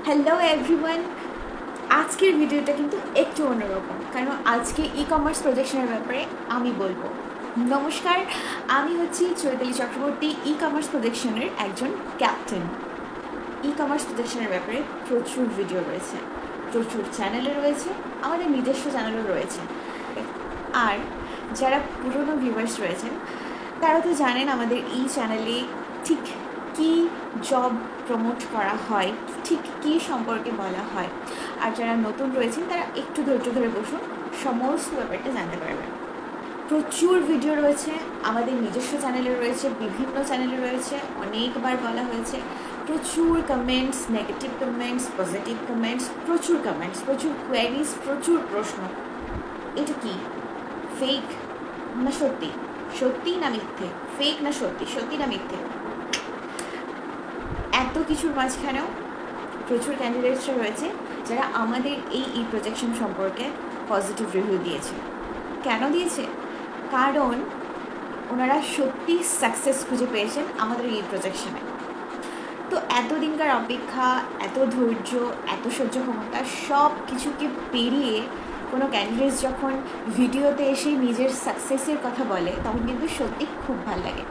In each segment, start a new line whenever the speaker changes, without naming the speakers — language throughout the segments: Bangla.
হ্যালো এভরিওয়ান, আজকের ভিডিওটা কিন্তু একটু অন্যরকম, কারণ আজকে ই কমার্স প্রজেকশনের ব্যাপারে আমি বলবো। নমস্কার, আমি হচ্ছি চৈতালি চক্রবর্তী, ই কমার্স প্রজেকশনের একজন ক্যাপ্টেন। ই কমার্স প্রজেকশনের ব্যাপারে প্রচুর ভিডিও রয়েছে, প্রচুর চ্যানেলে রয়েছে, আমাদের নিজস্ব চ্যানেলও রয়েছে। আর যারা পুরনো ভিউয়ার্স রয়েছেন তারা তো জানেন আমাদের এই চ্যানেলে ঠিক কী জব প্রমোট করা হয়, ঠিক কী সম্পর্কে বলা হয়। আর যারা নতুন রয়েছেন তারা একটু ধৈর্য ধরে বসুন, সমস্ত ব্যাপারটা জানতে পারবেন। প্রচুর ভিডিও রয়েছে, আমাদের নিজস্ব চ্যানেলে রয়েছে, বিভিন্ন চ্যানেলে রয়েছে, অনেকবার বলা হয়েছে। প্রচুর comments, negative comments, positive comments, প্রচুর কোয়ারিজ, প্রচুর প্রশ্ন। এটা কি ফেক না সত্যি, সত্যি না মিথ্যে, ফেক না সত্যি, সত্যি না মিথ্যে। এত কিছুর মাঝখানেও প্রচুর ক্যান্ডিডেটসরা রয়েছে যারা আমাদের এই প্রজেকশন সম্পর্কে পজিটিভ রিভিউ দিয়েছে। কেন দিয়েছে? কারণ ওনারা সত্যি সাকসেস খুঁজে পেয়েছেন আমাদের এই প্রজেকশনে। তো এতদিনকার অপেক্ষা, এত ধৈর্য, এত সহ্য ক্ষমতা সব কিছুকে পেরিয়ে কোনো ক্যান্ডিডেটস যখন ভিডিওতে এসে নিজের সাকসেসের কথা বলে তখন কিন্তু সত্যি খুব ভালো লাগে।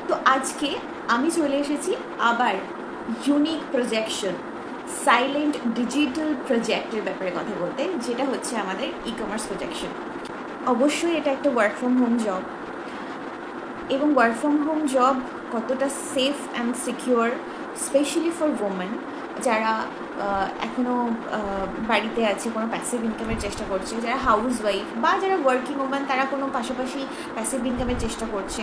তো আজকে আমি চলে এসেছি আবার ইউনিক প্রজেকশন, সাইলেন্ট ডিজিটাল প্রজেক্টের ব্যাপারে কথা বলতে, যেটা হচ্ছে আমাদের ই কমার্স প্রজেকশন। অবশ্যই এটা একটা ওয়ার্ক ফ্রম হোম জব, এবং ওয়ার্ক ফ্রম হোম জব কতটা safe and secure, specially for women যারা এখনও বাড়িতে আছে, কোনো প্যাসিভ ইনকামের চেষ্টা করছে, যারা হাউস ওয়াইফ বা যারা ওয়ার্কিং ওমেন তারা কোনো পাশাপাশি প্যাসিভ ইনকামের চেষ্টা করছে,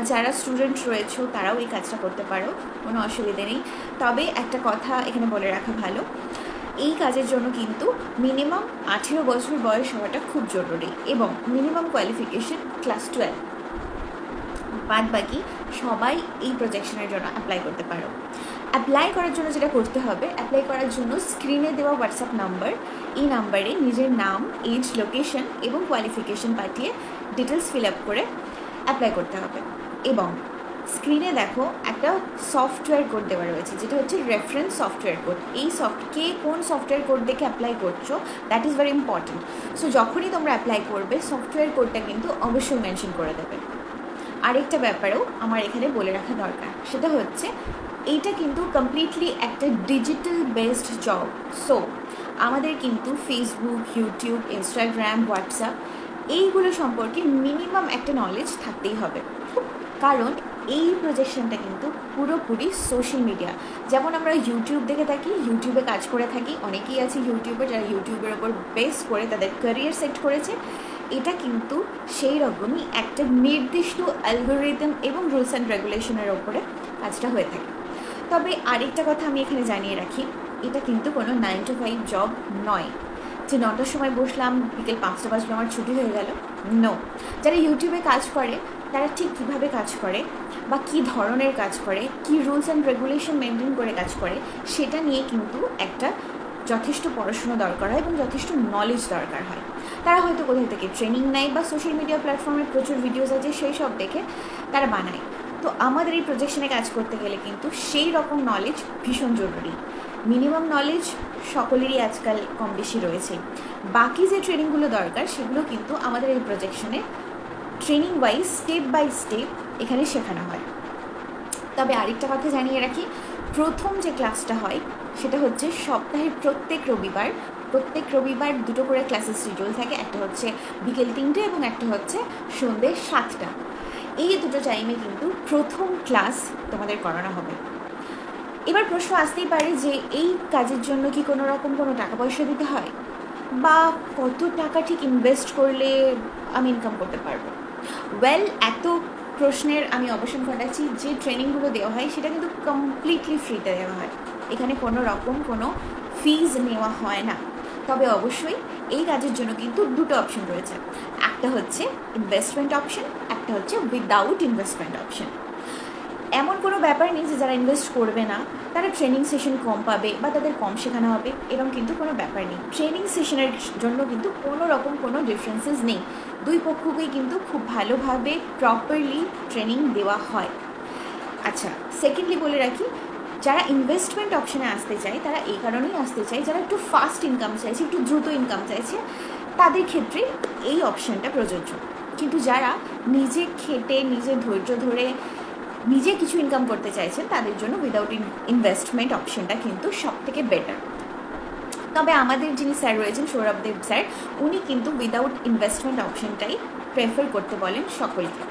যারা স্টুডেন্ট রয়েছে তারাও এই কাজটা করতে পারো, কোনো অসুবিধে নেই। তবে একটা কথা এখানে বলে রাখা ভালো, এই কাজের জন্য কিন্তু মিনিমাম 18 বছর বয়স হওয়াটা খুব জরুরি, এবং মিনিমাম কোয়ালিফিকেশন ক্লাস 12। বাদ বাকি সবাই এই প্রজেকশনের জন্য অ্যাপ্লাই করতে পারো। অ্যাপ্লাই করার জন্য যেটা করতে হবে, অ্যাপ্লাই করার জন্য স্ক্রিনে দেওয়া হোয়াটসঅ্যাপ নাম্বার, এই নাম্বারে নিজের নাম, এজ, লোকেশন এবং কোয়ালিফিকেশন পাঠিয়ে ডিটেলস ফিল আপ করে অ্যাপ্লাই করতে হবে। এবং স্ক্রিনে দেখো একটা সফটওয়্যার কোড দেওয়া রয়েছে, যেটা হচ্ছে রেফারেন্স সফটওয়্যার কোড। এই কে কোন সফটওয়্যার কোড দেখে অ্যাপ্লাই করছো, that is very important. So যখনই তোমরা অ্যাপ্লাই করবে সফটওয়্যার কোডটা কিন্তু অবশ্যই মেনশন করে দেবে। আরেকটা ব্যাপারেও আমার এখানে বলে রাখা দরকার, সেটা হচ্ছে এইটা কিন্তু কমপ্লিটলি একটা ডিজিটাল বেসড জব। সো আমাদের কিন্তু ফেসবুক, ইউটিউব, ইনস্টাগ্রাম, হোয়াটসঅ্যাপ এইগুলো সম্পর্কে মিনিমাম একটা নলেজ থাকতেই হবে, কারণ এই প্রজেকশনটা কিন্তু পুরোপুরি সোশ্যাল মিডিয়া। যেমন আমরা ইউটিউব দেখে থাকি, ইউটিউবে কাজ করে থাকি, অনেকেই আছে ইউটিউবে যারা ইউটিউবের ওপর বেস করে তাদের ক্যারিয়ার সেট করেছে। এটা কিন্তু সেই রকমই একটা নির্দিষ্ট অ্যালগোরিদম এবং রুলস অ্যান্ড রেগুলেশনের ওপরে কাজটা হয়ে থাকে। তবে আরেকটা কথা আমি এখানে জানিয়ে রাখি, এটা কিন্তু কোনো 9 to 5 জব নয়, যে 9টার সময় বসলাম বিকেল 5টা বাজলে আমার ছুটি হয়ে গেল। নো, যারা ইউটিউবে কাজ করে তারা ঠিক কীভাবে কাজ করে বা কী ধরনের কাজ করে, কী রুলস অ্যান্ড রেগুলেশন মেনটেন করে কাজ করে, সেটা নিয়ে কিন্তু একটা যথেষ্ট পড়াশুনো দরকার হয় এবং যথেষ্ট নলেজ দরকার হয়। তারা হয়তো কোথাও থেকে ট্রেনিং নেয় বা সোশ্যাল মিডিয়া প্ল্যাটফর্মে প্রচুর ভিডিওস আছে সেই সব দেখে তারা বানায়। তো আমাদের এই প্রজেকশনে কাজ করতে গেলে কিন্তু সেই রকম নলেজ ভীষণ জরুরি। মিনিমাম নলেজ সকলেরই আজকাল কম বেশি রয়েছে। বাকি যে ট্রেনিংগুলো দরকার সেগুলো কিন্তু আমাদের এই প্রজেকশনে training wise step by step এখানে শেখানো হয়। তবে আরেকটা কথা জানিয়ে রাখি, প্রথম যে ক্লাসটা হয় সেটা হচ্ছে সপ্তাহের প্রত্যেক রবিবার দুটো করে ক্লাসের শিডিউল থাকে, একটা হচ্ছে বিকেল 3টে এবং একটা হচ্ছে সন্ধ্যে 7টা। এই দুটো টাইমে কিন্তু প্রথম ক্লাস তোমাদের করানো হবে। এবার প্রশ্ন আসতেই পারে যে এই কাজের জন্য কি কোনো রকম কোনো টাকা পয়সা দিতে হয়, বা কত টাকা ঠিক ইনভেস্ট করলে আমি ইনকাম করতে পারবো? এত প্রশ্নের আমি অবসান ঘটাচ্ছি, যে ট্রেনিংগুলো দেওয়া হয় সেটা কিন্তু কমপ্লিটলি ফ্রিতে দেওয়া হয়, এখানে কোনো রকম কোনো ফিজ নেওয়া হয় না। তবে অবশ্যই এই কাজের জন্য কিন্তু দুটো অপশন রয়েছে, একটা হচ্ছে ইনভেস্টমেন্ট অপশন, একটা হচ্ছে উইদাউট ইনভেস্টমেন্ট অপশন। এমন কোনো ব্যাপার নেই যে যারা ইনভেস্ট করবে না তারা ট্রেনিং সেশন কম পাবে বা তাদের কম শেখানো হবে, এরকম কিন্তু কোনো ব্যাপার নেই। ট্রেনিং সেশনের জন্য কিন্তু কোনো রকম কোনো ডিফারেন্সেস নেই, দুই পক্ষকেই কিন্তু খুব ভালোভাবে প্রপারলি ট্রেনিং দেওয়া হয়। আচ্ছা, সেকেন্ডলি বলে রাখি, যারা ইনভেস্টমেন্ট অপশানে আসতে চায় তারা এই কারণেই আসতে চায়, যারা একটু ফাস্ট ইনকাম চাইছে, একটু দ্রুত ইনকাম চাইছে, তাদের ক্ষেত্রে এই অপশানটা প্রযোজ্য। কিন্তু যারা নিজে খেটে নিজে ধৈর্য ধরে নিজে কিছু ইনকাম করতে চাইছেন তাদের জন্য উইদাউট ইনভেস্টমেন্ট অপশানটা কিন্তু সব থেকে বেটার। তবে আমাদের যিনি স্যার রয়েছেন সৌরভদেব স্যার, উনি কিন্তু উইদাউট ইনভেস্টমেন্ট অপশানটাই প্রেফার করতে বলেন সকলকে।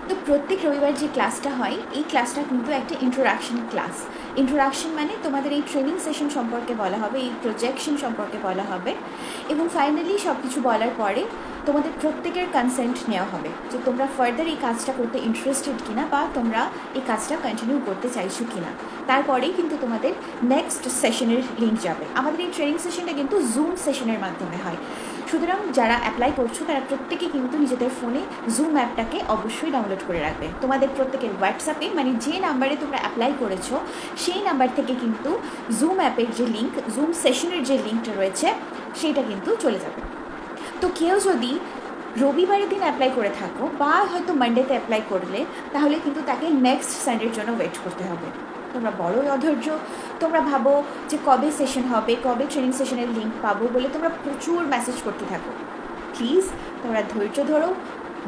তো প্রত্যেক রবিবার যে ক্লাসটা হয় এই ক্লাসটা কিন্তু একটা ইন্ট্রোডাকশন ক্লাস। ইন্ট্রোডাকশন মানে তোমাদের এই ট্রেনিং সেশন সম্পর্কে বলা হবে, এই প্রজেকশন সম্পর্কে বলা হবে, এবং ফাইনালি সব কিছু বলার পরে তোমাদের প্রত্যেকের কনসেন্ট নেওয়া হবে যে তোমরা ফার্দার এই কাজটা করতে ইন্টারেস্টেড কিনা বা তোমরা এই কাজটা কন্টিনিউ করতে চাইছো কিনা। তারপরেই কিন্তু তোমাদের নেক্সট সেশনের লিঙ্ক যাবে। আমাদের এই ট্রেনিং সেশনটা কিন্তু জুম সেশনের মাধ্যমে হয়, সুতরাং যারা অ্যাপ্লাই করছো তারা প্রত্যেকে কিন্তু নিজেদের ফোনে জুম অ্যাপটাকে অবশ্যই ডাউনলোড করে রাখবে। তোমাদের প্রত্যেকের হোয়াটসঅ্যাপে, মানে যে নাম্বারে তোমরা অ্যাপ্লাই করেছো সেই নাম্বার থেকে কিন্তু জুম অ্যাপের যে লিঙ্ক, জুম সেশনের যে লিঙ্কটা রয়েছে সেইটা কিন্তু চলে যাবে। তো কেউ যদি রবিবারের দিন অ্যাপ্লাই করে থাকো বা হয়তো মানডেতে অ্যাপ্লাই করলে, তাহলে কিন্তু তাকে নেক্সট সানডের জন্য ওয়েট করতে হবে। তোমরা বড়ই অধৈর্য, তোমরা ভাবো যে কবে সেশন হবে, কবে ট্রেনিং সেশনের লিঙ্ক পাবো বলে তোমরা প্রচুর মেসেজ করতে থাকো। প্লিজ তোমরা ধৈর্য ধরো,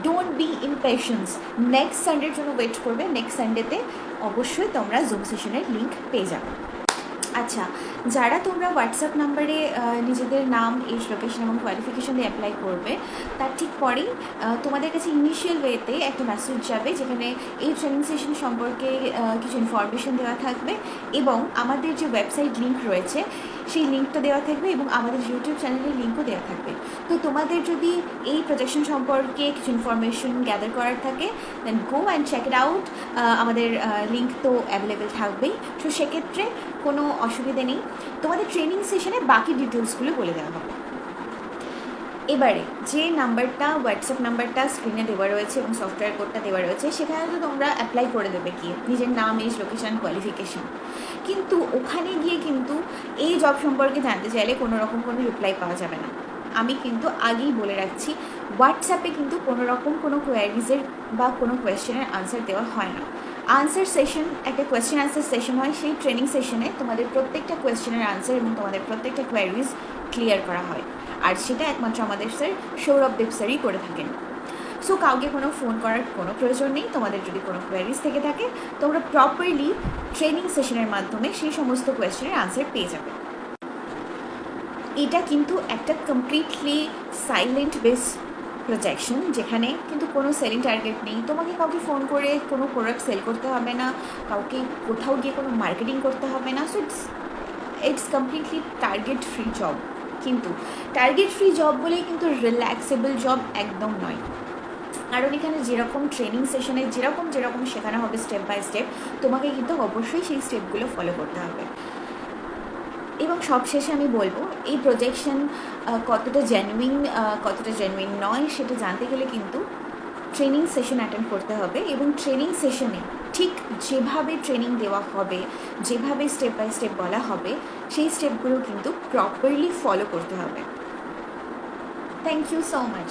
ডোন্ট বি ইমপেশেন্স। নেক্সট সানডের জন্য ওয়েট করবে, নেক্সট সানডেতে অবশ্যই তোমরা জুম সেশনের লিঙ্ক পেয়ে যাবে। আচ্ছা, যারা তোমরা হোয়াটসঅ্যাপ নাম্বারে নিজেদের নাম, এজ, লোকেশন এবং কোয়ালিফিকেশন দিয়ে অ্যাপ্লাই করবে, তার ঠিক পরেই তোমাদের কাছে ইনিশিয়াল ওয়েতে একটা মেসেজ যাবে যেখানে এই ট্রেনিং সেশন সম্পর্কে কিছু ইনফরমেশন দেওয়া থাকবে এবং আমাদের যে ওয়েবসাইট লিঙ্ক রয়েছে সেই লিঙ্কটা দেওয়া থাকবে এবং আমাদের ইউটিউব চ্যানেলের লিঙ্কও দেওয়া থাকবে। তো তোমাদের যদি এই প্রজেকশন সম্পর্কে কিছু ইনফরমেশন গ্যাদার করার থাকে, then go and check it out. আমাদের লিঙ্ক তো অ্যাভেলেবেল থাকবেই, তো সেক্ষেত্রে কোনো অসুবিধে নেই। তোমাদের ট্রেনিং সেশনে বাকি ডিটেলসগুলো বলে দেওয়া হবে। এবারে যে নাম্বারটা, হোয়াটসঅ্যাপ নাম্বারটা স্ক্রিনে দেওয়া রয়েছে এবং সফটওয়্যার কোডটা দেওয়া রয়েছে, সেখানে তো তোমরা অ্যাপ্লাই করে দেবে কি নিজের নাম, এজ, লোকেশান, কোয়ালিফিকেশান। কিন্তু ওখানে গিয়ে কিন্তু এই জব সম্পর্কে জানতে চাইলে কোনো রকম কোনো রিপ্লাই পাওয়া যাবে না। আমি কিন্তু আগেই বলে রাখছি, হোয়াটসঅ্যাপে কিন্তু কোনো রকম কোনো কোয়ারিজের বা কোনো কোয়েশ্চেনের আনসার দেওয়া হয় না। আনসার সেশন, একটা কোয়েশ্চেন আনসার সেশন হয়, সেই ট্রেনিং সেশনে তোমাদের প্রত্যেকটা কোয়েশ্চেনের আনসার এবং তোমাদের প্রত্যেকটা কোয়ারিজ ক্লিয়ার করা হয়, আর সেটা একমাত্র আমাদের স্যার সৌরভদেব স্যারই করে থাকেন। সো কাউকে কোনো ফোন করার কোনো প্রয়োজন নেই। তোমাদের যদি কোনো কোয়ারিজ থেকে থাকে, তোমরা প্রপারলি ট্রেনিং সেশনের মাধ্যমে সেই সমস্ত কোয়েশ্চেনের আনসার পেয়ে যাবে। এটা কিন্তু একটা কমপ্লিটলি সাইলেন্ট বেস প্রজেকশন, যেখানে কিন্তু কোনো সেলিং টার্গেট নেই। তোমাকে কাউকে ফোন করে কোনো প্রোডাক্ট সেল করতে হবে না, কাউকে কোথাও গিয়ে কোনো মার্কেটিং করতে হবে না। So it's completely target free job. কিন্তু টার্গেট ফ্রি জব বলেই কিন্তু রিল্যাক্সেবল জব একদম নয়, কারণ এখানে যেরকম ট্রেনিং সেশনে যেরকম শেখানো হবে স্টেপ বাই স্টেপ, তোমাকে কিন্তু অবশ্যই সেই স্টেপগুলো ফলো করতে হবে। এবং সবশেষে আমি বলবো, এই প্রজেকশন কতটা জেনুইন নয় সেটা জানতে গেলে কিন্তু ট্রেনিং সেশন অ্যাটেন্ড করতে হবে, এবং ট্রেনিং সেশনে ঠিক যেভাবে ট্রেনিং দেওয়া হবে, যেভাবে স্টেপ বাই স্টেপ বলা হবে, সেই স্টেপগুলো কিন্তু প্রপারলি ফলো করতে হবে। Thank you so much.